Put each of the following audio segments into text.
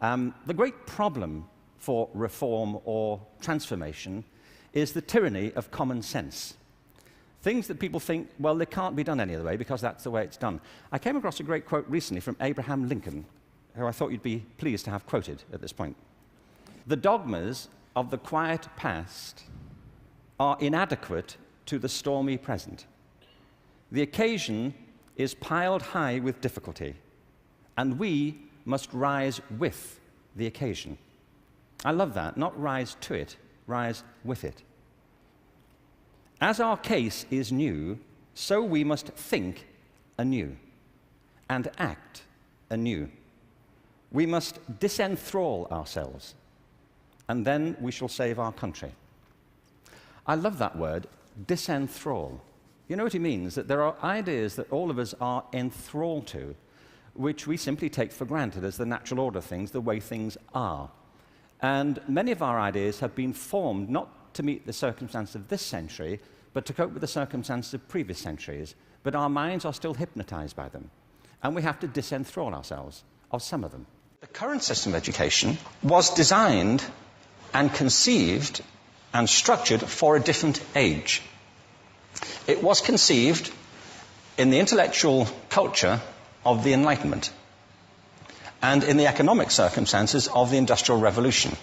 The great problem for reform or transformation is the tyranny of common sense. Things that people think, well, they can't be done any other way because that's the way it's done. I came across a great quote recently from Abraham Lincoln, who I thought you'd be pleased to have quoted at this point. The dogmas of the quiet past are inadequate to the stormy present. The occasion is piled high with difficulty, and we must rise with the occasion. I love that. Not rise to it, rise with it. As our case is new, so we must think anew and act anew. We must disenthrall ourselves, and then we shall save our country. I love that word, disenthrall. You know what it means? That there are ideas that all of us are enthralled to, which we simply take for granted as the natural order of things, the way things are. And many of our ideas have been formed not to meet the circumstances of this century, but to cope with the circumstances of previous centuries. But our minds are still hypnotized by them. And we have to disenthrall ourselves of some of them. The current system of education was designed and conceived and structured for a different age. It was conceived in the intellectual culture of the Enlightenment and in the economic circumstances of the Industrial Revolution.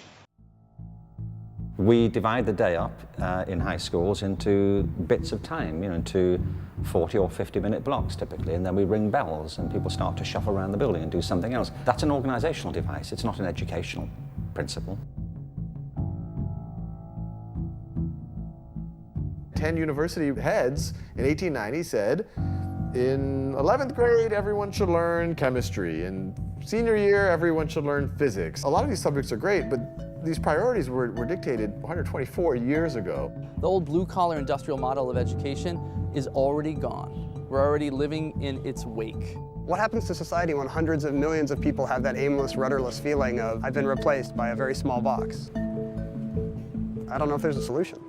We divide the day up in high schools into bits of time, into 40 or 50-minute blocks typically, and then we ring bells and people start to shuffle around the building and do something else. That's an organizational device, it's not an educational principle. 10 university heads in 1890 said, in 11th grade, everyone should learn chemistry. In senior year, everyone should learn physics. A lot of these subjects are great, but these priorities were dictated 124 years ago. The old blue-collar industrial model of education is already gone. We're already living in its wake. What happens to society when hundreds of millions of people have that aimless, rudderless feeling of, I've been replaced by a very small box? I don't know if there's a solution.